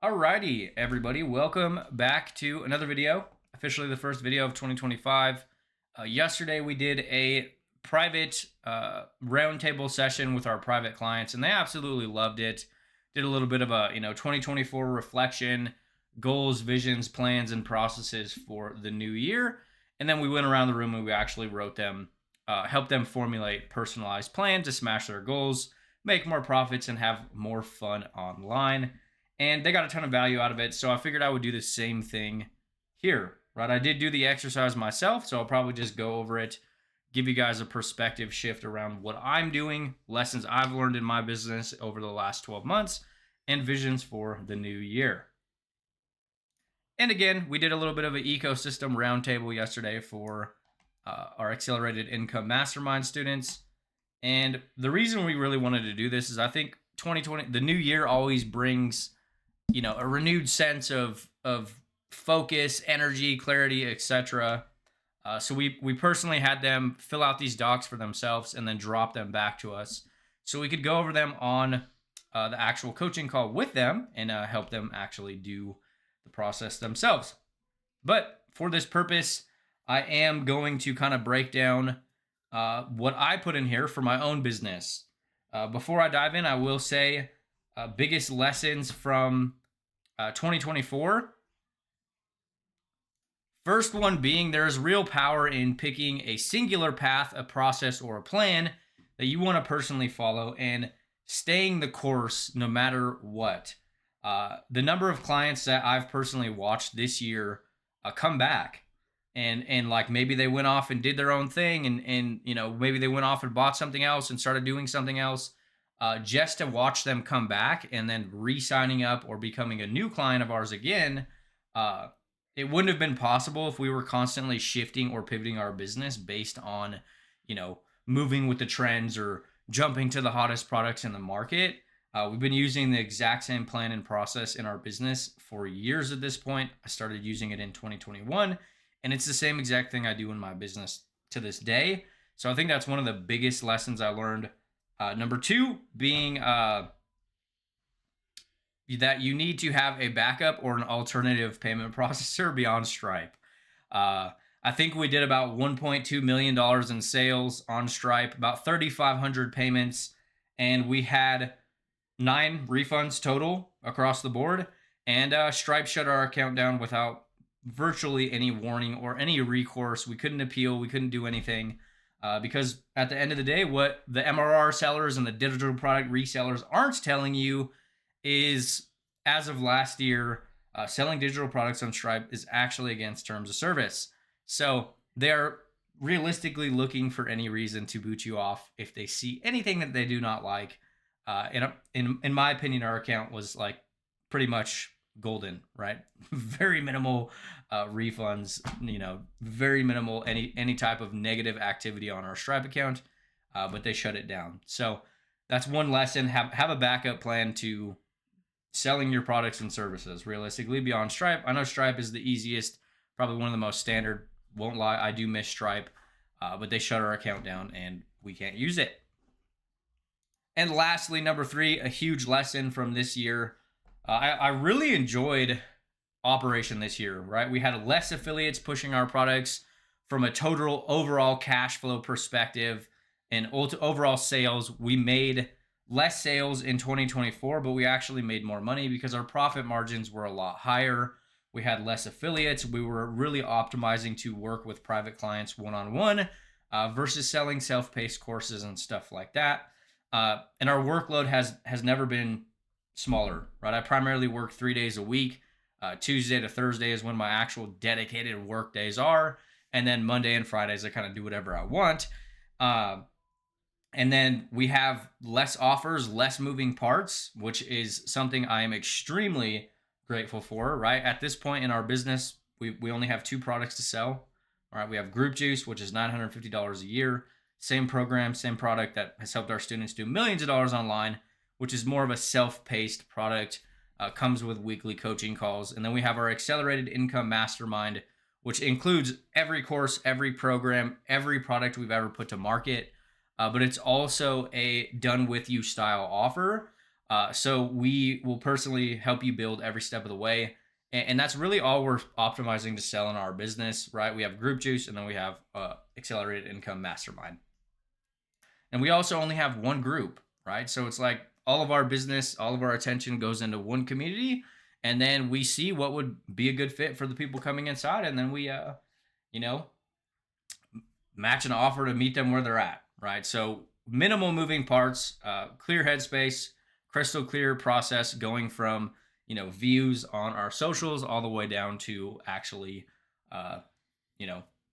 Alrighty, everybody, welcome back to another video. Officially the first video of 2025. Yesterday we did a private roundtable session with our private clients, and they absolutely loved it. Did a little bit of a 2024 reflection, goals, visions, plans, and processes for the new year, and then we went around the room and we actually wrote them, helped them formulate personalized plans to smash their goals, make more profits, and have more fun online. And they got a ton of value out of it. So I figured I would do the same thing here, right? I did do the exercise myself, so I'll probably just go over it, give you guys a perspective shift around what I'm doing, lessons I've learned in my business over the last 12 months, and visions for the new year. And again, we did a little bit of an ecosystem roundtable yesterday for our accelerated income mastermind students. And the reason we really wanted to do this is I think 2020, the new year always brings a renewed sense of focus, energy, clarity, etc. So we personally had them fill out these docs for themselves and then drop them back to us, so we could go over them on the actual coaching call with them and help them actually do the process themselves. But for this purpose, I am going to kind of break down what I put in here for my own business. Before I dive in, I will say biggest lessons from 2024. First one being there is real power in picking a singular path, a process, or a plan that you want to personally follow and staying the course no matter what. The number of clients that I've personally watched this year come back and like maybe they went off and did their own thing and maybe they went off and bought something else and started doing something else. Just to watch them come back and then re-signing up or becoming a new client of ours again, it wouldn't have been possible if we were constantly shifting or pivoting our business based on, moving with the trends or jumping to the hottest products in the market. We've been using the exact same plan and process in our business for years at this point. I started using it in 2021, and it's the same exact thing I do in my business to this day. So I think that's one of the biggest lessons I learned. Number two being that you need to have a backup or an alternative payment processor beyond Stripe. I think we did about $1.2 million in sales on Stripe, about 3,500 payments, and we had 9 refunds total across the board. And Stripe shut our account down without virtually any warning or any recourse. We couldn't appeal. We couldn't do anything. Because at the end of the day, what the MRR sellers and the digital product resellers aren't telling you is, as of last year, selling digital products on Stripe is actually against terms of service. So they're realistically looking for any reason to boot you off if they see anything that they do not like. In my opinion, our account was like pretty much golden, right? Very minimal refunds, very minimal any type of negative activity on our Stripe account, but they shut it down. So that's one lesson. Have a backup plan to selling your products and services realistically beyond Stripe. I know Stripe is the easiest, probably one of the most standard. Won't lie, I do miss Stripe, but they shut our account down and we can't use it. And lastly, number 3, a huge lesson from this year. I really enjoyed operation this year, right? We had less affiliates pushing our products from a total overall cash flow perspective and overall sales. We made less sales in 2024, but we actually made more money because our profit margins were a lot higher. We had less affiliates. We were really optimizing to work with private clients one-on-one versus selling self-paced courses and stuff like that. And our workload has never been smaller, right? I primarily work 3 days a week. Tuesday to Thursday is when my actual dedicated work days are. And then Monday and Fridays, I kind of do whatever I want. And then we have less offers, less moving parts, which is something I am extremely grateful for, right? At this point in our business, we only have 2 products to sell. All right, we have Group Juice, which is $950 a year. Same program, same product that has helped our students do millions of dollars online, which is more of a self-paced product, comes with weekly coaching calls. And then we have our Accelerated Income Mastermind, which includes every course, every program, every product we've ever put to market. But it's also a done-with-you style offer So we will personally help you build every step of the way. And that's really all we're optimizing to sell in our business, right? We have Group Juice, and then we have Accelerated Income Mastermind. And we also only have one group, right? So it's like all of our business, all of our attention goes into one community, and then we see what would be a good fit for the people coming inside, and then we you know, match an offer to meet them where they're at, right? So minimal moving parts, clear headspace, crystal clear process going from, views on our socials all the way down to actually, uh,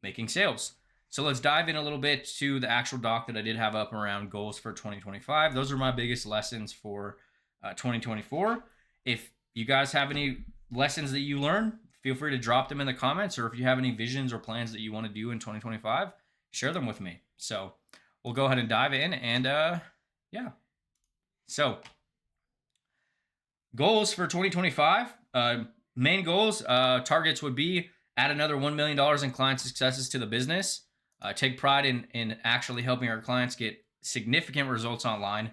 making sales. So let's dive in a little bit to the actual doc that I did have up around goals for 2025. Those are my biggest lessons for 2024. If you guys have any lessons that you learn, feel free to drop them in the comments, or if you have any visions or plans that you want to do in 2025, share them with me. So we'll go ahead and dive in, and yeah. So goals for 2025, main goals, targets would be add another $1 million in client successes to the business. Take pride in actually helping our clients get significant results online.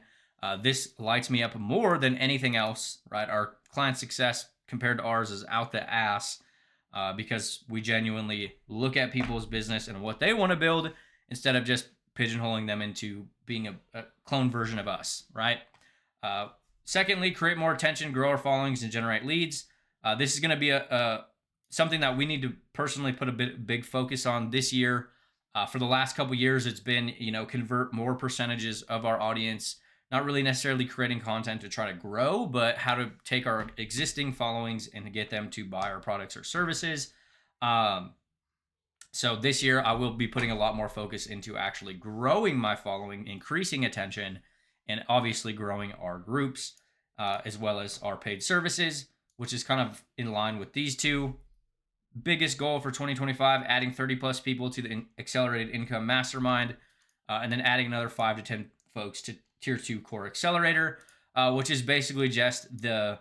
This lights me up more than anything else, right? Our client success compared to ours is out the ass, because we genuinely look at people's business and what they want to build instead of just pigeonholing them into being a clone version of us, right? Secondly, create more attention, grow our followings, and generate leads. This is going to be something that we need to personally put a big focus on this year. For the last couple years, it's been, convert more percentages of our audience, not really necessarily creating content to try to grow, but how to take our existing followings and get them to buy our products or services. So this year, I will be putting a lot more focus into actually growing my following, increasing attention, and obviously growing our groups, as well as our paid services, which is kind of in line with these two. Biggest goal for 2025, adding 30 plus people to the Accelerated Income Mastermind, and then adding another 5 to 10 folks to Tier 2 Core Accelerator, which is basically just the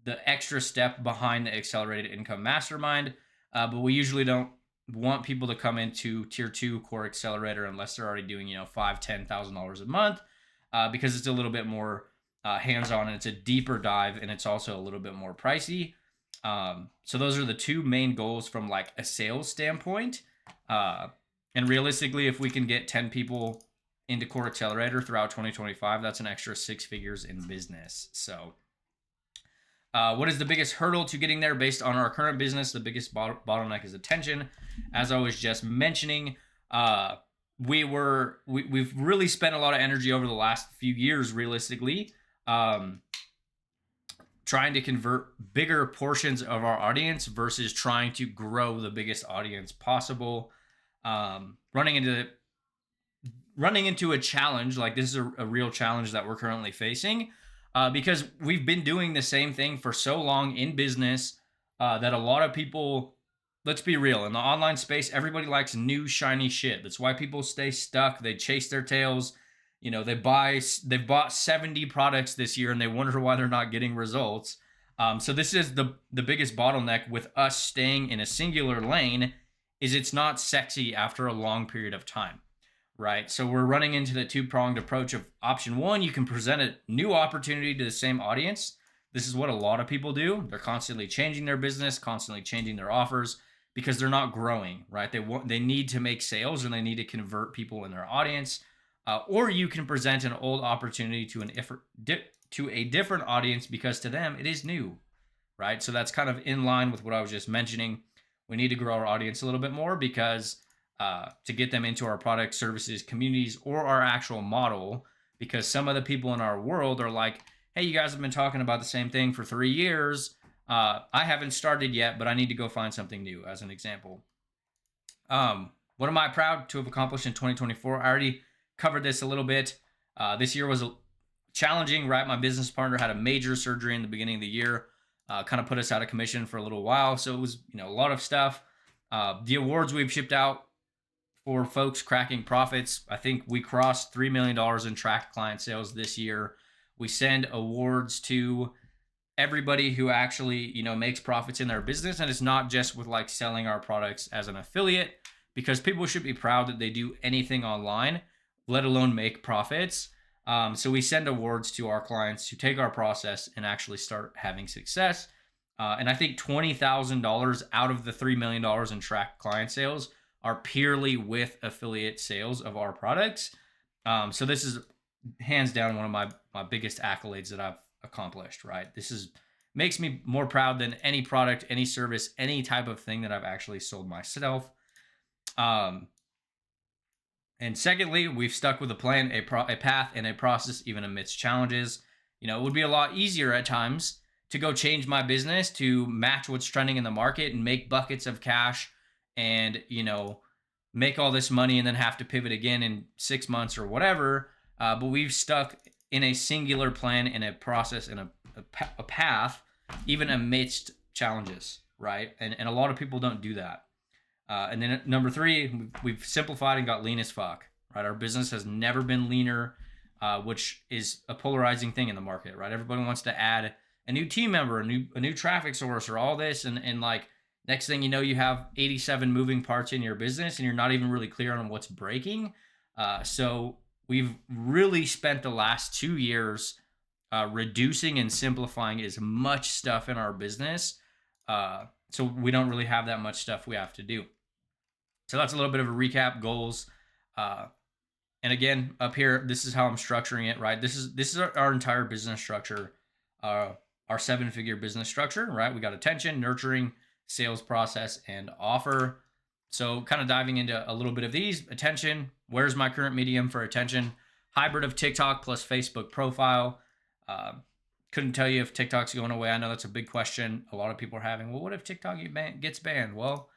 extra step behind the Accelerated Income Mastermind. But we usually don't want people to come into Tier 2 Core Accelerator unless they're already doing, $5,000-$10,000 a month, because it's a little bit more hands-on, and it's a deeper dive, and it's also a little bit more pricey. So those are the two main goals from like a sales standpoint. And realistically, if we can get 10 people into Core Accelerator throughout 2025, that's an extra 6 figures in business. So what is the biggest hurdle to getting there based on our current business? The biggest bottleneck is attention. As I was just mentioning, we've really spent a lot of energy over the last few years, realistically, trying to convert bigger portions of our audience versus trying to grow the biggest audience possible. Running into a challenge, like this is a real challenge that we're currently facing, because we've been doing the same thing for so long in business, that a lot of people, let's be real, in the online space, everybody likes new shiny shit. That's why people stay stuck. They chase their tails. They've bought 70 products this year and they wonder why they're not getting results. So this is the biggest bottleneck with us staying in a singular lane, is it's not sexy after a long period of time, right? So we're running into the two-pronged approach of option one. You can present a new opportunity to the same audience. This is what a lot of people do. They're constantly changing their business, constantly changing their offers, because they're not growing, right? They need to make sales and they need to convert people in their audience. Or you can present an old opportunity to a different audience, because to them it is new, right? So that's kind of in line with what I was just mentioning. We need to grow our audience a little bit more, because to get them into our product, services, communities, or our actual model, because some of the people in our world are like, hey, you guys have been talking about the same thing for 3 years. I haven't started yet, but I need to go find something new, as an example. What am I proud to have accomplished in 2024? I already covered this a little bit. This year was challenging, right? My business partner had a major surgery in the beginning of the year, kind of put us out of commission for a little while. So it was, a lot of stuff. The awards we've shipped out for folks cracking profits, I think we crossed $3 million in tracked client sales this year. We send awards to everybody who actually, makes profits in their business. And it's not just with like selling our products as an affiliate, because people should be proud that they do anything online, let alone make profits. So we send awards to our clients who take our process and actually start having success. And I think $20,000 out of the $3 million in track client sales are purely with affiliate sales of our products. So this is hands down one of my biggest accolades that I've accomplished, right? This is makes me more proud than any product, any service, any type of thing that I've actually sold myself. And secondly, we've stuck with a plan, a path, and a process, even amidst challenges. It would be a lot easier at times to go change my business to match what's trending in the market and make buckets of cash and, make all this money and then have to pivot again in 6 months or whatever. But we've stuck in a singular plan and a process and a path, even amidst challenges, right? And a lot of people don't do that. And then number 3, we've simplified and got lean as fuck, right? Our business has never been leaner, which is a polarizing thing in the market, right? Everybody wants to add a new team member, a new traffic source, or all this, and like next thing you know, you have 87 moving parts in your business, and you're not even really clear on what's breaking. So we've really spent the last 2 years reducing and simplifying as much stuff in our business, so we don't really have that much stuff we have to do. So that's a little bit of a recap, goals. And again, up here, this is how I'm structuring it, right? This is our entire business structure, our 7-figure business structure, right? We got attention, nurturing, sales process, and offer. So kind of diving into a little bit of these. Attention, where's my current medium for attention? Hybrid of TikTok plus Facebook profile. Couldn't tell you if TikTok's going away. I know that's a big question a lot of people are having. Well, what if TikTok gets banned? Well,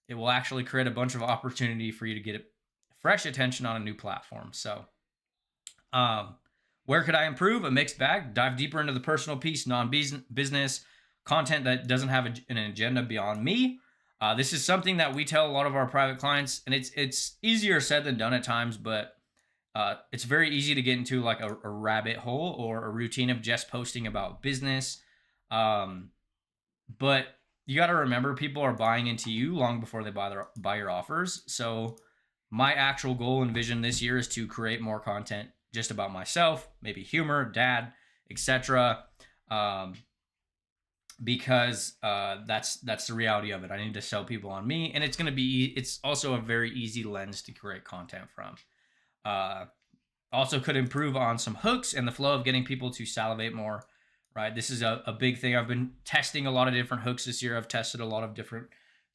it will actually create a bunch of opportunity for you to get fresh attention on a new platform. So where could I improve? A mixed bag. Dive deeper into the personal piece, non-business content that doesn't have an agenda beyond me. This is something that we tell a lot of our private clients, and it's easier said than done at times, but it's very easy to get into like a rabbit hole or a routine of just posting about business. But you got to remember, people are buying into you long before they buy your offers. So my actual goal and vision this year is to create more content just about myself, maybe humor, dad, etc. Because that's the reality of it. I need to sell people on me, and it's also a very easy lens to create content from. Also could improve on some hooks and the flow of getting people to salivate more, right? This is a big thing. I've been testing a lot of different hooks this year. I've tested a lot of different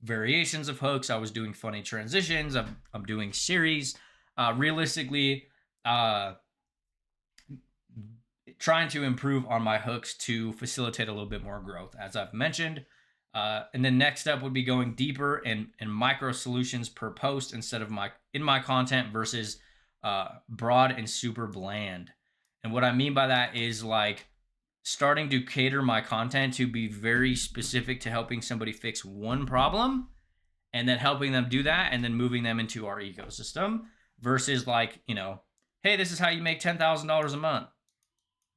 variations of hooks. I was doing funny transitions. I'm doing series. Realistically, trying to improve on my hooks to facilitate a little bit more growth, as I've mentioned. And then next up would be going deeper in micro solutions per post instead of in my content versus broad and super bland. And what I mean by that is like starting to cater my content to be very specific to helping somebody fix one problem and then helping them do that and then moving them into our ecosystem versus like, hey, this is how you make $10,000 a month,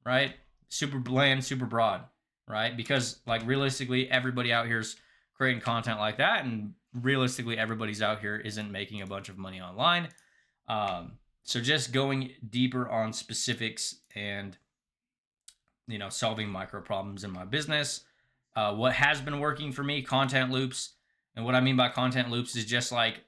right? Super bland, super broad, right? Because like realistically, everybody out here is creating content like that, and realistically, everybody's out here isn't making a bunch of money online. So just going deeper on specifics and solving micro problems in my business. What has been working for me, content loops. And what I mean by content loops is just like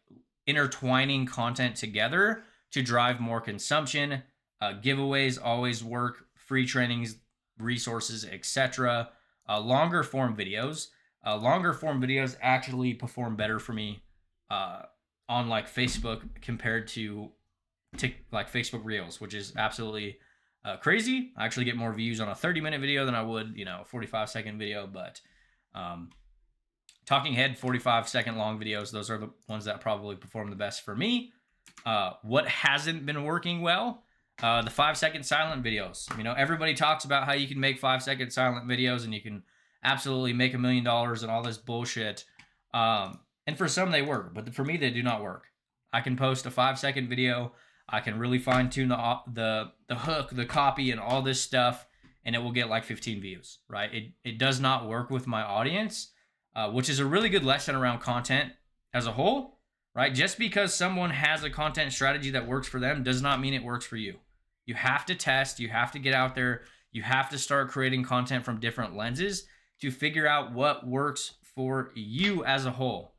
intertwining content together to drive more consumption. Giveaways always work, free trainings, resources, etc. Longer form videos. Longer form videos actually perform better for me on like Facebook compared to like Facebook Reels, which is absolutely crazy. I actually get more views on a 30-minute video than I would, a 45-second video. But talking head, 45-second long videos, those are the ones that probably perform the best for me. What hasn't been working well? The 5-second silent videos. Everybody talks about how you can make 5-second silent videos and you can absolutely make $1 million and all this bullshit. And for some they work, but for me they do not work. I can post a 5-second video. I can really fine tune the hook, the copy, and all this stuff, and it will get like 15 views, right? It does not work with my audience, which is a really good lesson around content as a whole, right? Just because someone has a content strategy that works for them does not mean it works for you. You have to test, you have to get out there, you have to start creating content from different lenses to figure out what works for you as a whole.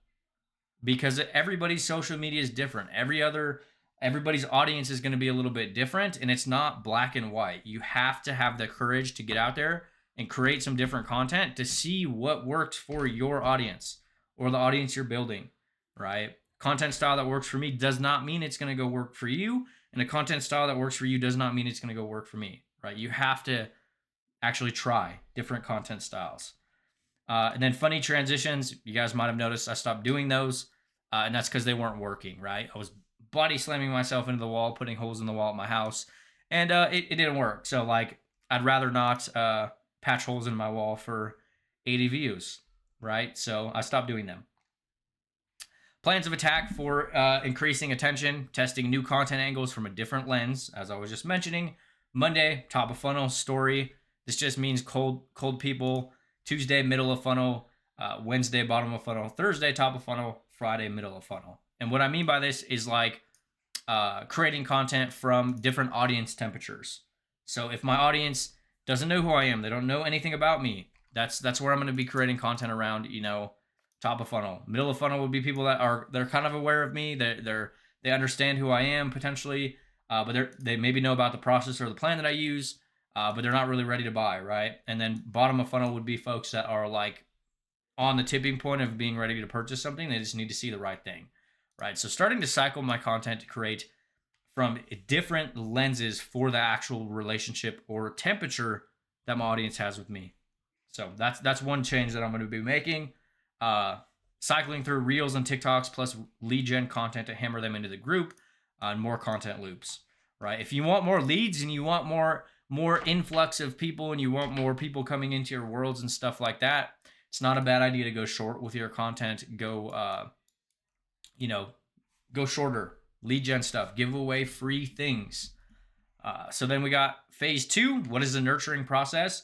Because everybody's social media is different. Everybody's audience is going to be a little bit different, and it's not black and white. You have to have the courage to get out there and create some different content to see what works for your audience or the audience you're building, right? Content style that works for me does not mean it's going to go work for you, and a content style that works for you does not mean it's going to go work for me, right? You have to actually try different content styles. And then funny transitions, you guys might have noticed I stopped doing those, and that's because they weren't working, right? I was body slamming myself into the wall, putting holes in the wall at my house, and it didn't work. So like, I'd rather not patch holes in my wall for 80 views, right? So I stopped doing them. Plans of attack for increasing attention, testing new content angles from a different lens, as I was just mentioning. Monday, top of funnel story. This just means cold people. Tuesday, middle of funnel. Wednesday, bottom of funnel. Thursday, top of funnel. Friday, middle of funnel. And what I mean by this is like creating content from different audience temperatures. So if my audience doesn't know who I am, they don't know anything about me, that's where I'm going to be creating content around, you know, top of funnel. Middle of funnel would be people that they're kind of aware of me. They understand who I am potentially, but they maybe know about the process or the plan that I use, but they're not really ready to buy, right? And then bottom of funnel would be folks that are like on the tipping point of being ready to purchase something. They just need to see the right thing, right? So starting to cycle my content to create from different lenses for the actual relationship or temperature that my audience has with me. So that's one change that I'm going to be making. Cycling through Reels and TikToks plus lead gen content to hammer them into the group and more content loops, right? If you want more leads and you want more influx of people and you want more people coming into your worlds and stuff like that, it's not a bad idea to go short with your content. Go shorter, lead gen stuff, give away free things. So then we got phase 2. What is the nurturing process?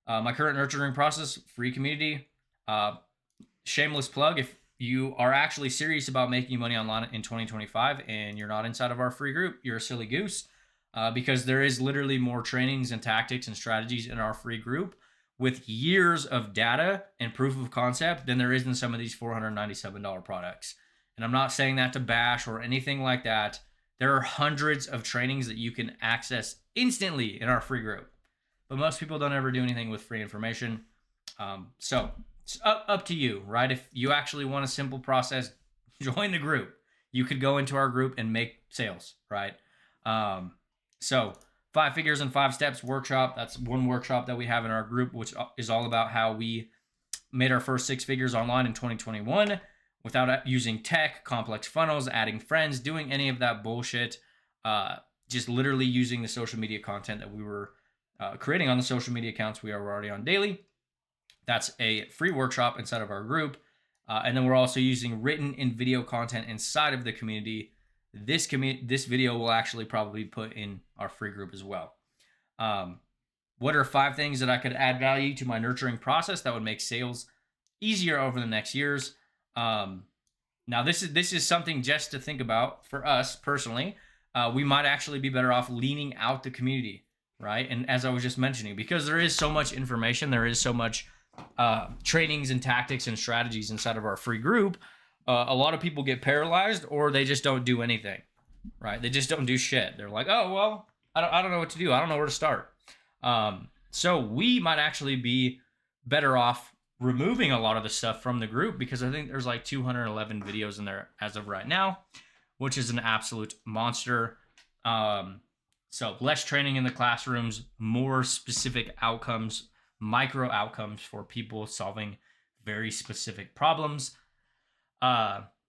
My current nurturing process, free community. Shameless plug, if you are actually serious about making money online in 2025 and you're not inside of our free group, you're a silly goose, because there is literally more trainings and tactics and strategies in our free group with years of data and proof of concept than there is in some of these $497 products. And I'm not saying that to bash or anything like that. There are hundreds of trainings that you can access instantly in our free group, but most people don't ever do anything with free information. So it's up to you, right? If you actually want a simple process, join the group. You could go into our group and make sales, right? So 5 Figures in 5 Steps workshop. That's one workshop that we have in our group, which is all about how we made our first 6 figures online in 2021 without using tech, complex funnels, adding friends, doing any of that bullshit. Just literally using the social media content that we were creating on the social media accounts we are already on daily. That's a free workshop inside of our group. And then we're also using written and video content inside of the community. This video will actually probably put in our free group as well. What are 5 things that I could add value to my nurturing process that would make sales easier over the next years? Now this is something just to think about for us personally. We might actually be better off leaning out the community, right? And as I was just mentioning, because there is so much information, there is so much trainings and tactics and strategies inside of our free group, a lot of people get paralyzed or they just don't do anything, right? They just don't do shit. They're like, oh, well, I don't know what to do. I don't know where to start. So we might actually be better off removing a lot of the stuff from the group, because I think there's like 211 videos in there as of right now, which is an absolute monster. So less training in the classrooms, more specific outcomes, micro outcomes for people solving very specific problems.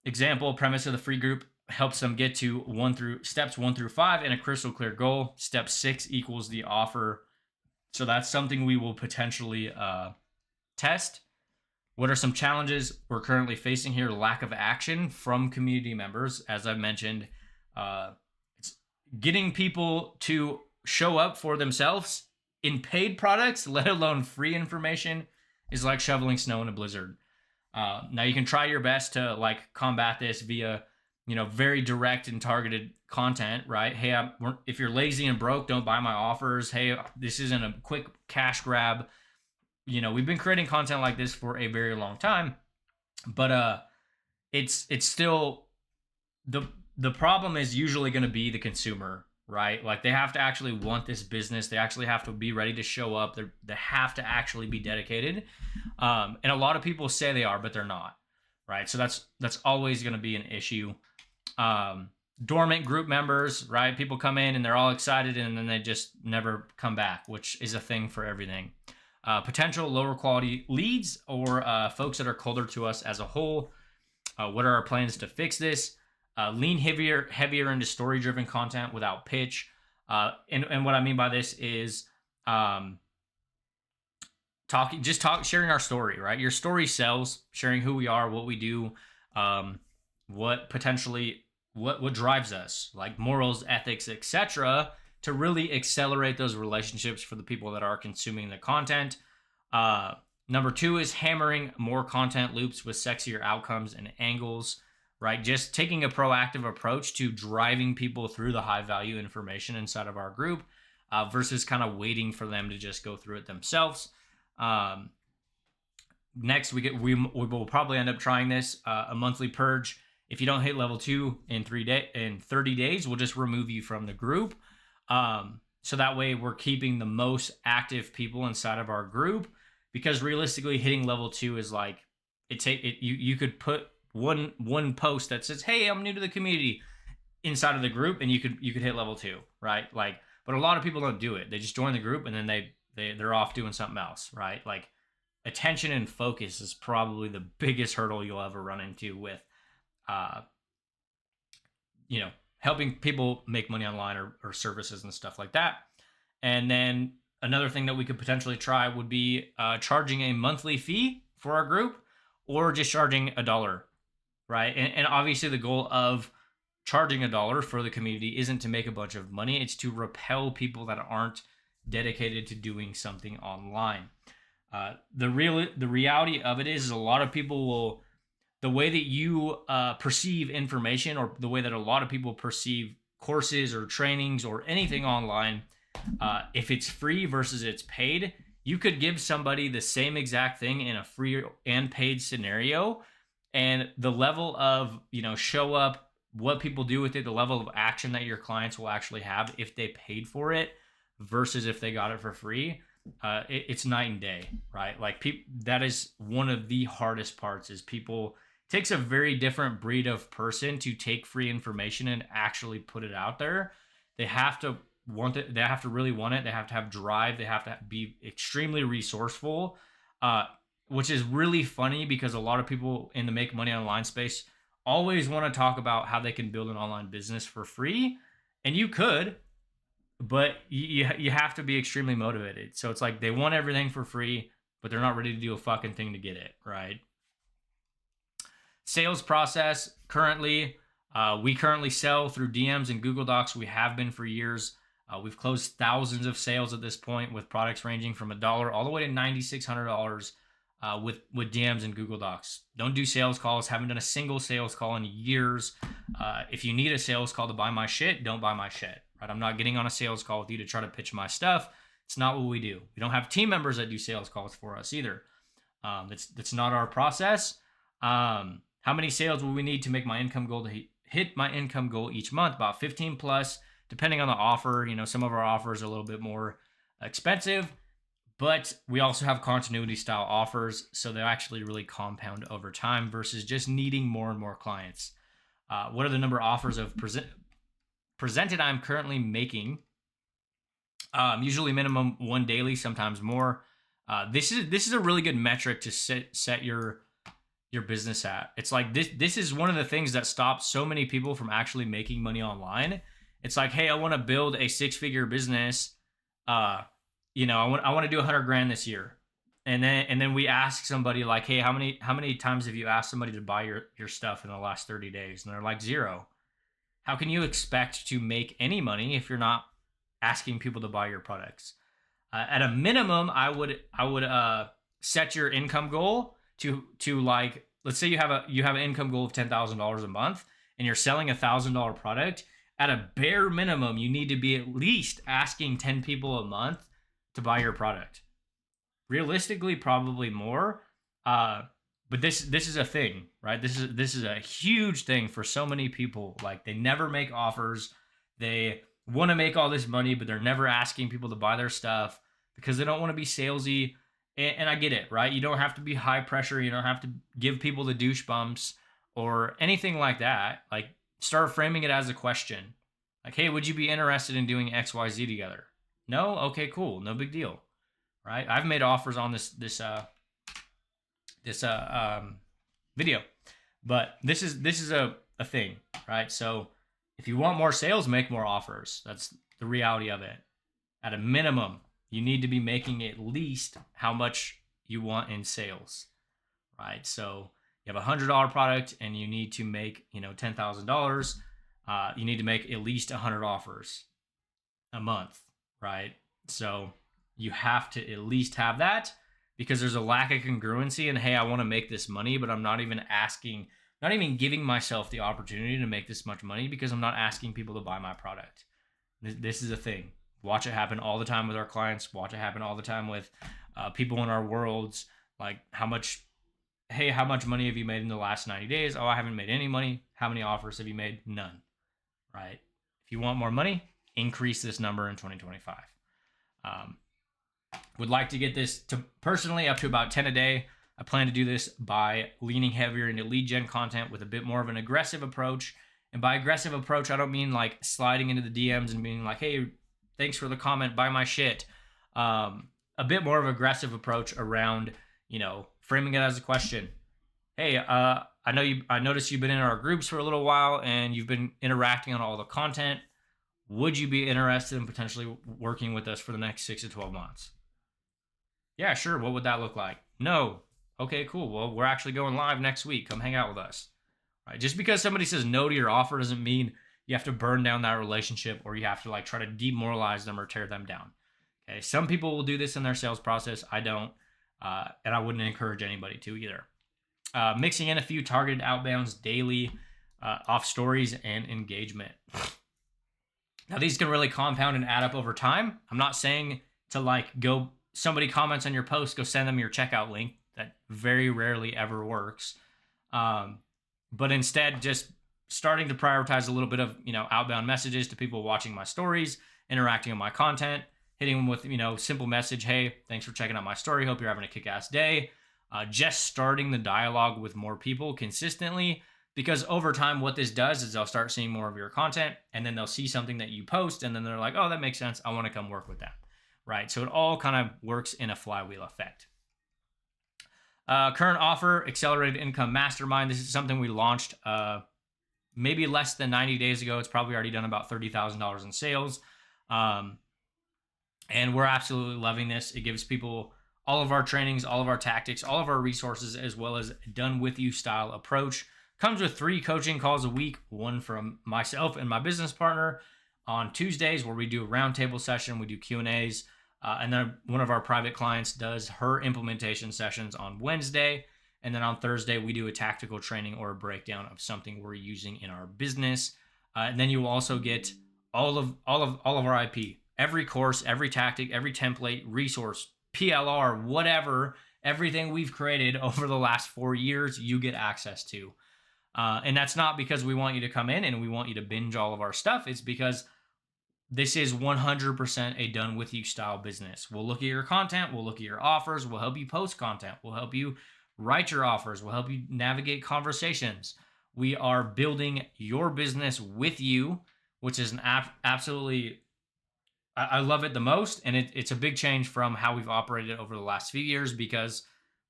Example, premise of the free group helps them get to steps 1 through 5 in a crystal clear goal. Step 6 equals the offer. So that's something we will potentially test. What are some challenges we're currently facing here? Lack of action from community members. As I mentioned, it's getting people to show up for themselves in paid products, let alone free information, is like shoveling snow in a blizzard. Now you can try your best to like combat this via very direct and targeted content, right? Hey, if you're lazy and broke, don't buy my offers. Hey, this isn't a quick cash grab. We've been creating content like this for a very long time, but it's still the the problem is usually going to be the consumer, right? Like they have to actually want this business. They actually have to be ready to show up. They have to actually be dedicated. And a lot of people say they are, but they're not, right? So that's always going to be an issue. Dormant group members, right? People come in and they're all excited and then they just never come back, which is a thing for everything. Potential lower quality leads or folks that are colder to us as a whole. What are our plans to fix this? Lean heavier into story-driven content without pitch. And what I mean by this is sharing our story, right? Your story sells, sharing who we are, what we do, what drives us, like morals, ethics, etc., to really accelerate those relationships for the people that are consuming the content. Number 2 is hammering more content loops with sexier outcomes and angles, right? Just taking a proactive approach to driving people through the high value information inside of our group versus kind of waiting for them to just go through it themselves. Next, we will probably end up trying this, a monthly purge. If you don't hit level 2 in 30 days, we'll just remove you from the group. So that way we're keeping the most active people inside of our group, because realistically hitting level 2 is like, you could put one post that says, hey, I'm new to the community inside of the group, and you could hit level 2, right? Like, but a lot of people don't do it. They just join the group and then they're off doing something else, right? Like attention and focus is probably the biggest hurdle you'll ever run into with helping people make money online or services and stuff like that. And then another thing that we could potentially try would be charging a monthly fee for our group, or just charging $1, right? And obviously the goal of charging $1 for the community isn't to make a bunch of money. It's to repel people that aren't dedicated to doing something online. The reality of it is a lot of people will, the way that you perceive information, or the way that a lot of people perceive courses or trainings or anything online, if it's free versus it's paid, you could give somebody the same exact thing in a free and paid scenario, and the level of show up, what people do with it, the level of action that your clients will actually have if they paid for it versus if they got it for free, it's night and day, right? Like that is one of the hardest parts, is people, it takes a very different breed of person to take free information and actually put it out there. They have to want it. They have to really want it. They have to have drive. They have to be extremely resourceful, which is really funny because a lot of people in the make money online space always want to talk about how they can build an online business for free. And you could, but you have to be extremely motivated. So it's like they want everything for free, but they're not ready to do a fucking thing to get it, right? Sales process currently, we currently sell through DMs and Google Docs. We have been for years. We've closed thousands of sales at this point with products ranging from $1 all the way to $9,600 with DMs and Google Docs. Don't do sales calls. Haven't done a single sales call in years. If you need a sales call to buy my shit, don't buy my shit. Right? I'm not getting on a sales call with you to try to pitch my stuff. It's not what we do. We don't have team members that do sales calls for us either. That's not our process. How many sales will we need to make my income goal to hit my income goal each month? About 15 plus, depending on the offer. Some of our offers are a little bit more expensive, but we also have continuity style offers, so they actually really compound over time versus just needing more and more clients. What are the number of offers of presented I'm currently making? Usually minimum 1 daily, sometimes more. This is a really good metric to set your business at. It's like this is one of the things that stops so many people from actually making money online. It's like, hey, I want to build a 6-figure business. I want to do 100 grand this year. And then we ask somebody like, hey, how many times have you asked somebody to buy your stuff in the last 30 days? And they're like, 0. How can you expect to make any money if you're not asking people to buy your products? At a minimum, I would set your income goal to like, let's say you have an income goal of $10,000 a month, and you're selling $1,000 product, at a bare minimum, you need to be at least asking 10 people a month to buy your product. Realistically, probably more. But this is a thing, right? This is a huge thing for so many people. Like, they never make offers. They want to make all this money, but they're never asking people to buy their stuff because they don't want to be salesy. And I get it, right? You don't have to be high pressure. You don't have to give people the douche bumps or anything like that. Like, start framing it as a question. Like, hey, would you be interested in doing XYZ together? No? Okay, cool. No big deal. Right? I've made offers on this video, but this is a thing, right? So if you want more sales, make more offers. That's the reality of it. At a minimum, you need to be making at least how much you want in sales, right? So you have $100 product and you need to make, $10,000. You need to make at least 100 offers a month, right? So you have to at least have that, because there's a lack of congruency. And hey, I want to make this money, but I'm not even giving myself the opportunity to make this much money because I'm not asking people to buy my product. This is a thing. Watch it happen all the time with our clients. Watch it happen all the time with people in our worlds. Like, how much money have you made in the last 90 days? Oh, I haven't made any money. How many offers have you made? None. Right? If you want more money, increase this number in 2025. Would like to get this to personally up to about 10 a day. I plan to do this by leaning heavier into lead gen content with a bit more of an aggressive approach. And by aggressive approach, I don't mean like sliding into the DMs and being like, hey, thanks for the comment, buy my shit. A bit more of an aggressive approach around, framing it as a question. Hey, I noticed you've been in our groups for a little while and you've been interacting on all the content. Would you be interested in potentially working with us for the next 6 to 12 months? Yeah, sure. What would that look like? No. Okay, cool. Well, we're actually going live next week. Come hang out with us. Right? Just because somebody says no to your offer doesn't mean you have to burn down that relationship or you have to try to demoralize them or tear them down. Okay. Some people will do this in their sales process. I don't. And I wouldn't encourage anybody to either. Mixing in a few targeted outbounds daily, off stories and engagement. Now, these can really compound and add up over time. I'm not saying to go, somebody comments on your post, go send them your checkout link. That very rarely ever works. But instead, just starting to prioritize a little bit of, outbound messages to people watching my stories, interacting on my content, hitting them with, simple message. Hey, thanks for checking out my story. Hope you're having a kick-ass day. Just starting the dialogue with more people consistently, because over time, what this does is they'll start seeing more of your content, and then they'll see something that you post, and then they're like, oh, that makes sense. I want to come work with that, right? So it all kind of works in a flywheel effect. Current offer, Accelerated Income Mastermind. This is something we launched maybe less than 90 days ago. It's probably already done about $30,000 in sales. And we're absolutely loving this. It gives people all of our trainings, all of our tactics, all of our resources, as well as a done with you style approach. Comes with 3 coaching calls a week, one from myself and my business partner on Tuesdays, where we do a roundtable session, we do Q&As, and then one of our private clients does her implementation sessions on Wednesday, and then on Thursday we do a tactical training or a breakdown of something we're using in our business. And then you will also get all of our IP, every course, every tactic, every template, resource, PLR, whatever, everything we've created over the last 4 years, you get access to. And that's not because we want you to come in and we want you to binge all of our stuff. It's because this is 100% a done with you style business. We'll look at your content. We'll look at your offers. We'll help you post content. We'll help you write your offers. We'll help you navigate conversations. We are building your business with you, which is an absolutely, I love it the most. And it's a big change from how we've operated over the last few years, because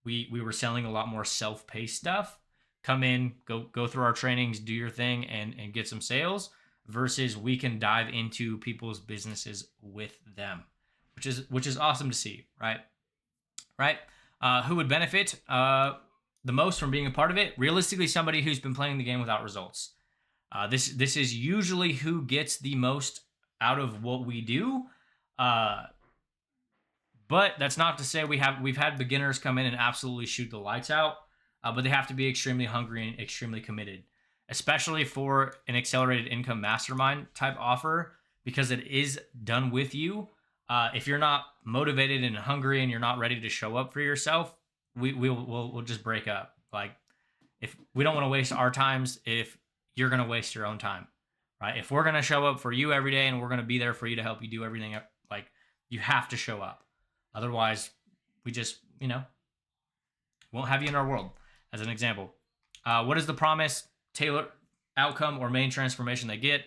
we were selling a lot more self-paced stuff. Come in, go through our trainings, do your thing, and get some sales, versus we can dive into people's businesses with them, which is awesome to see, right? Who would benefit the most from being a part of it? Realistically, somebody who's been playing the game without results. This is usually who gets the most out of what we do. But that's not to say we've had beginners come in and absolutely shoot the lights out. But they have to be extremely hungry and extremely committed. especially for an accelerated income mastermind type offer, because it is done with you. If you're not motivated and hungry and you're not ready to show up for yourself, we'll just break up. Like, if we don't want to waste our times, if you're going to waste your own time, right? If we're going to show up for you every day and we're going to be there for you to help you do everything, like, you have to show up. Otherwise, we just, won't have you in our world. As an example, what is the promise, tailor, outcome, or main transformation they get?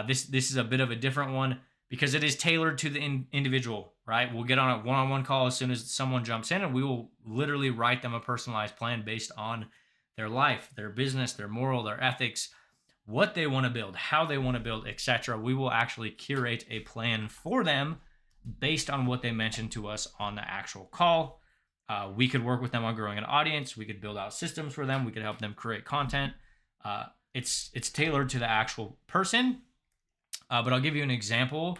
This is a bit of a different one because it is tailored to the individual, right? We'll get on a one-on-one call as soon as someone jumps in, and we will literally write them a personalized plan based on their life, their business, their moral, their ethics, what they want to build, how they want to build, etc. We will actually curate a plan for them based on what they mentioned to us on the actual call. We could work with them on growing an audience. We could build out systems for them. We could help them create content. It's tailored to the actual person. But I'll give you an example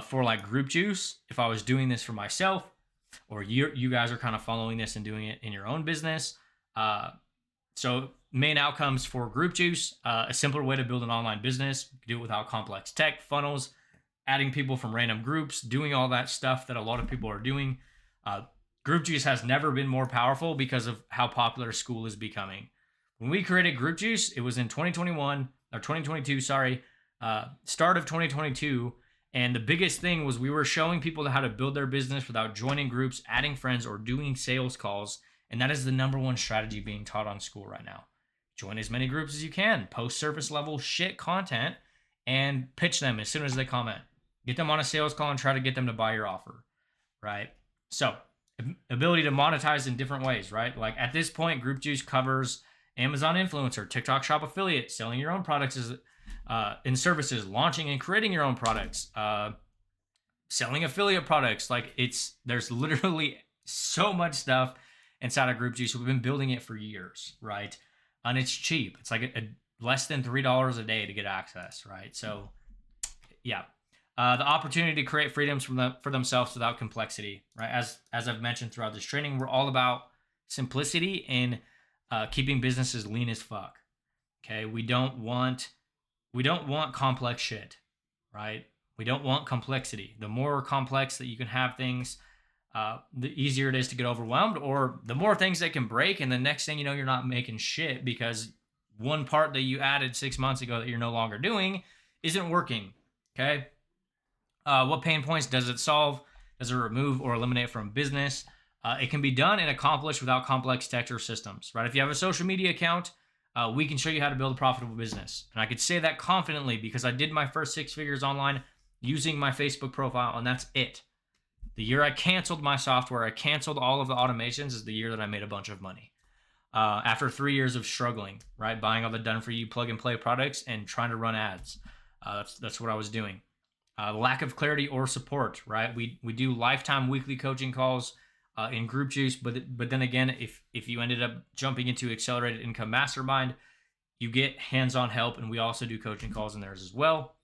for like Group Juice. If I was doing this for myself, or you guys are kind of following this and doing it in your own business. So main outcomes for Group Juice, a simpler way to build an online business. Do it without complex tech, funnels, adding people from random groups, doing all that stuff that a lot of people are doing. Group Juice has never been more powerful because of how popular Skool is becoming. When we created Group Juice, it was in 2022, start of 2022. And the biggest thing was we were showing people how to build their business without joining groups, adding friends, or doing sales calls. And that is the number one strategy being taught on Skool right now. Join as many groups as you can, post surface level shit content, and pitch them as soon as they comment. Get them on a sales call and try to get them to buy your offer, right? So, ability to monetize in different ways, right? Like at this point, Group Juice covers Amazon influencer, TikTok shop affiliate, selling your own products and services, launching and creating your own products, selling affiliate products. Like there's literally so much stuff inside of Group Juice. We've been building it for years, right? And it's cheap. It's like less than $3 a day to get access, right? So, yeah. The opportunity to create freedoms for themselves without complexity, right? As I've mentioned throughout this training, we're all about simplicity and keeping businesses lean as fuck. Okay, we don't want complex shit, right? We don't want complexity. The more complex that you can have things, the easier it is to get overwhelmed, or the more things that can break, and the next thing you know, you're not making shit because one part that you added 6 months ago that you're no longer doing isn't working. Okay. What pain points does it solve? Does it remove or eliminate from business? It can be done and accomplished without complex tech or systems, right? If you have a social media account, we can show you how to build a profitable business. And I could say that confidently because I did my first 6 figures online using my Facebook profile, and that's it. The year I canceled my software, I canceled all of the automations, is the year that I made a bunch of money. After 3 years of struggling, right? Buying all the done-for-you plug-and-play products and trying to run ads. That's what I was doing. Lack of clarity or support, right? We do lifetime weekly coaching calls in Group Juice, but then again, if you ended up jumping into Accelerated Income Mastermind, you get hands-on help, and we also do coaching calls in theirs as well.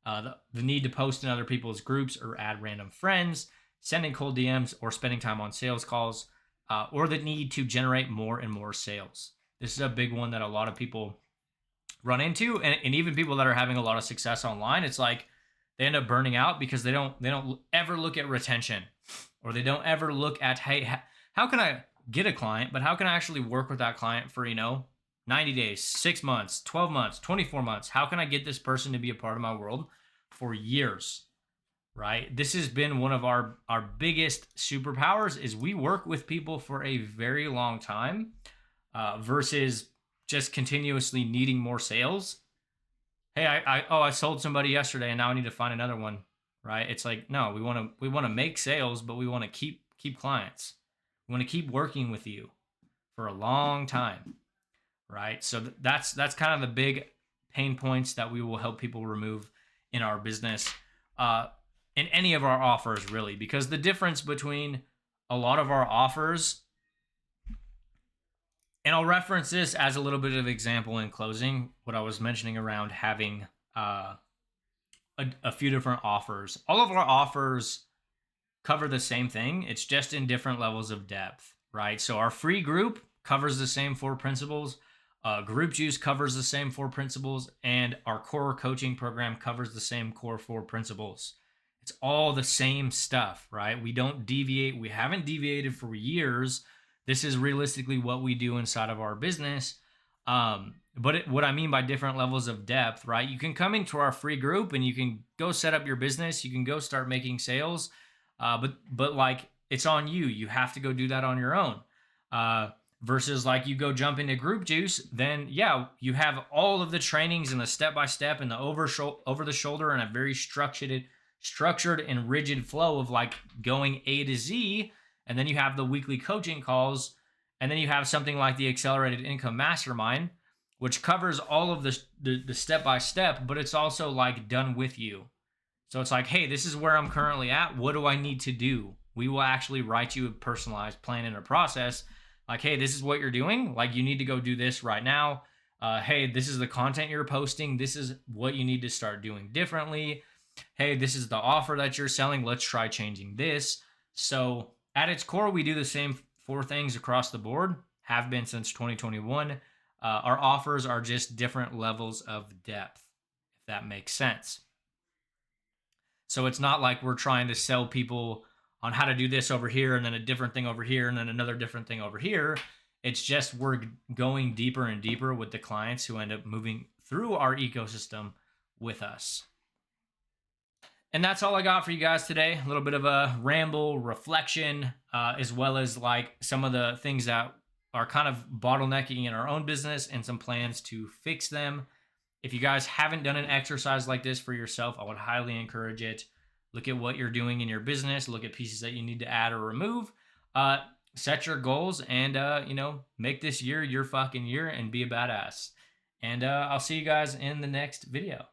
The need to post in other people's groups or add random friends, sending cold DMs, or spending time on sales calls, or the need to generate more and more sales. This is a big one that a lot of people run into, and even people that are having a lot of success online, it's like they end up burning out because they don't ever look at retention, or they don't ever look at, hey, how can I get a client, but how can I actually work with that client for 90 days, 6 months, 12 months, 24 months? How can I get this person to be a part of my world for years, right? This has been one of our biggest superpowers, is we work with people for a very long time versus just continuously needing more sales. Hey, I sold somebody yesterday and now I need to find another one, right? It's like, no, we want to make sales, but we want to keep clients. We want to keep working with you for a long time, right? So that's kind of the big pain points that we will help people remove in our business, in any of our offers, really, because the difference between a lot of our offers, and I'll reference this as a little bit of example in closing, what I was mentioning around having a few different offers. All of our offers cover the same thing. It's just in different levels of depth, right? So our free group covers the same 4 principles. Group Juice covers the same 4 principles, and our core coaching program covers the same core 4 principles. It's all the same stuff, right? We don't deviate. We haven't deviated for years. This is realistically what we do inside of our business. What I mean by different levels of depth, right? You can come into our free group and you can go set up your business. You can go start making sales. But like, it's on you. You have to go do that on your own. Versus like you go jump into Group Juice, then yeah, you have all of the trainings and the step-by-step and the over the shoulder and a very structured and rigid flow of like going A to Z. And then you have the weekly coaching calls. And then you have something like the Accelerated Income Mastermind, which covers all of the step-by-step, but it's also like done with you. So it's like, hey, this is where I'm currently at. What do I need to do? We will actually write you a personalized plan and a process. Like, hey, this is what you're doing. Like, you need to go do this right now. Hey, this is the content you're posting. This is what you need to start doing differently. Hey, this is the offer that you're selling. Let's try changing this. So at its core, we do the same 4 things across the board, have been since 2021. Our offers are just different levels of depth, if that makes sense. So it's not like we're trying to sell people on how to do this over here and then a different thing over here and then another different thing over here. It's just we're going deeper and deeper with the clients who end up moving through our ecosystem with us. And that's all I got for you guys today. A little bit of a ramble, reflection, as well as like some of the things that are kind of bottlenecking in our own business and some plans to fix them. If you guys haven't done an exercise like this for yourself, I would highly encourage it. Look at what you're doing in your business. Look at pieces that you need to add or remove. Set your goals and, make this year your fucking year and be a badass. And I'll see you guys in the next video.